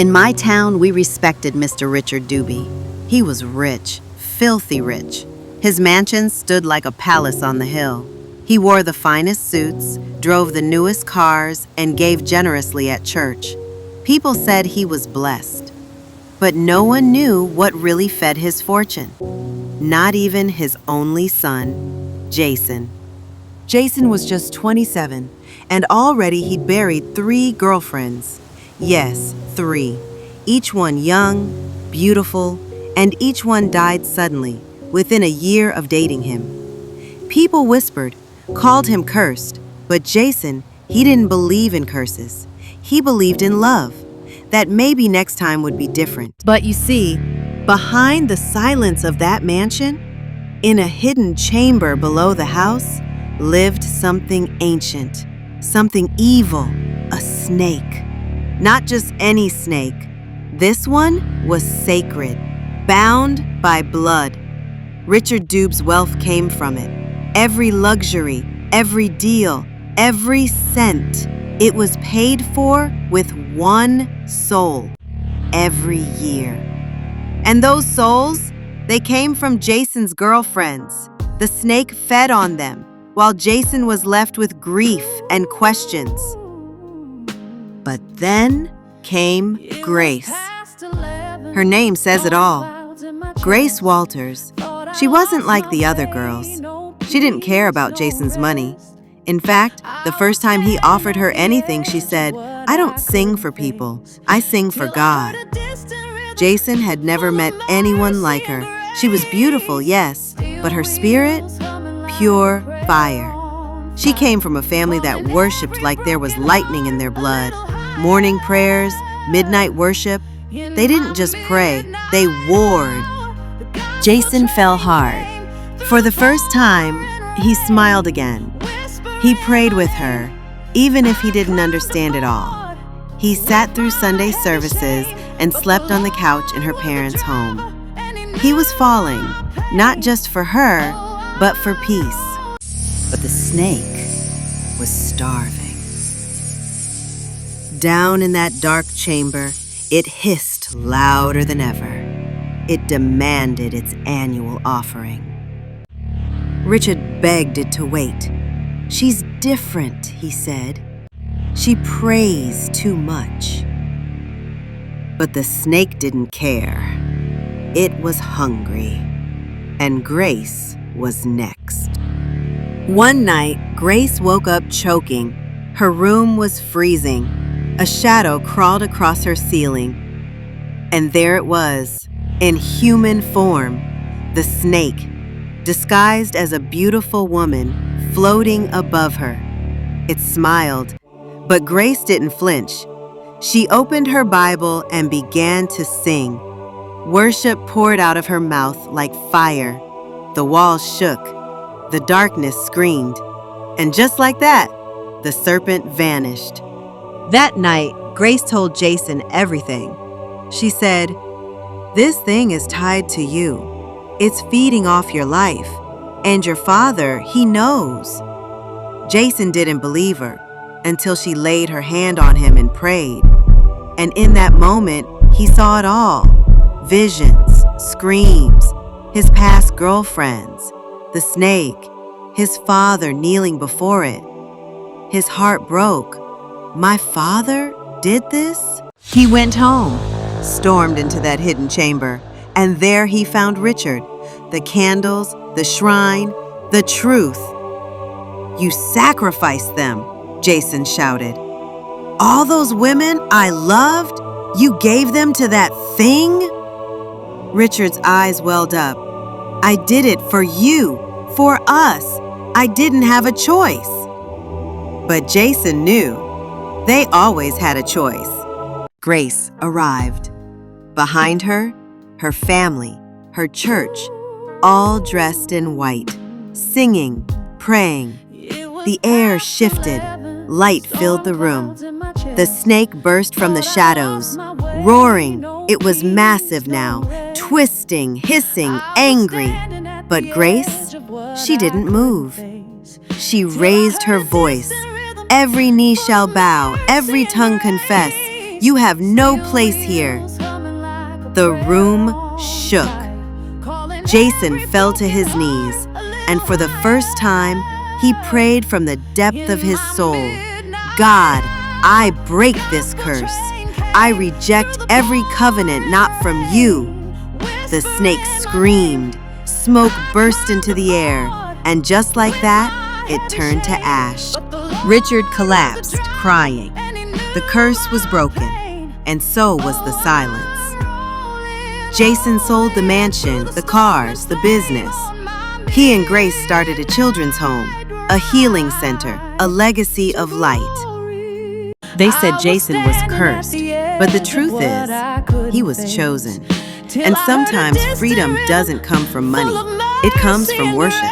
In my town, we respected Mr. Richard Dube. He was rich, filthy rich. His mansion stood like a palace on the hill. He wore the finest suits, drove the newest cars, and gave generously at church. People said he was blessed. But no one knew what really fed his fortune. Not even his only son, Jason. Jason was just 27, and already he'd buried 3 girlfriends. Yes, 3. Each one young, beautiful, and each one died suddenly, within a year of dating him. People whispered, called him cursed, but Jason, he didn't believe in curses. He believed in love, that maybe next time would be different. But you see, behind the silence of that mansion, in a hidden chamber below the house, lived something ancient, something evil, a snake. Not just any snake. This one was sacred, bound by blood. Richard Dube's wealth came from it. Every luxury, every deal, every cent. It was paid for with 1 soul every year. And those souls, they came from Jason's girlfriends. The snake fed on them, while Jason was left with grief and questions. But then came Grace. Her name says it all. Grace Walters. She wasn't like the other girls. She didn't care about Jason's money. In fact, the first time he offered her anything, she said, "I don't sing for people. I sing for God." Jason had never met anyone like her. She was beautiful, yes, but her spirit, pure fire. She came from a family that worshipped like there was lightning in their blood. Morning prayers, midnight worship. They didn't just pray, they warred. Jason fell hard. For the first time, he smiled again. He prayed with her, even if he didn't understand it all. He sat through Sunday services and slept on the couch in her parents' home. He was falling, not just for her, but for peace. But the snake was starving. Down in that dark chamber, it hissed louder than ever. It demanded its annual offering. Richard begged it to wait. "She's different," he said. "She prays too much." But the snake didn't care. It was hungry. And Grace was next. One night, Grace woke up choking. Her room was freezing. A shadow crawled across her ceiling. And there it was, in human form, the snake, disguised as a beautiful woman, floating above her. It smiled, but Grace didn't flinch. She opened her Bible and began to sing. Worship poured out of her mouth like fire. The walls shook. The darkness screamed. And just like that, the serpent vanished. That night, Grace told Jason everything. She said, "This thing is tied to you. It's feeding off your life. And your father, he knows." Jason didn't believe her until she laid her hand on him and prayed. And in that moment, he saw it all. Visions, screams, his past girlfriends, the snake, his father kneeling before it. His heart broke. My father did this? He went home, stormed into that hidden chamber, and there he found Richard, the candles, the shrine, the truth. "You sacrificed them," Jason shouted. "All those women I loved, you gave them to that thing?" Richard's eyes welled up. "I did it for you, for us. I didn't have a choice." But Jason knew. They always had a choice. Grace arrived. Behind her, her family, her church, all dressed in white, singing, praying. The air shifted. Light filled the room. The snake burst from the shadows, roaring. It was massive now, twisting, hissing, angry. But Grace, she didn't move. She raised her voice. "Every knee shall bow, every tongue confess. You have no place here." The room shook. Jason fell to his knees, and for the first time, he prayed from the depth of his soul, "God, I break this curse. I reject every covenant not from you." The snake screamed, smoke burst into the air, and just like that, it turned to ash. Richard collapsed, crying. The curse was broken, and so was the silence. Jason sold the mansion, the cars, the business. He and Grace started a children's home, a healing center, a legacy of light. They said Jason was cursed, but the truth is, he was chosen. And sometimes freedom doesn't come from money, it comes from worship.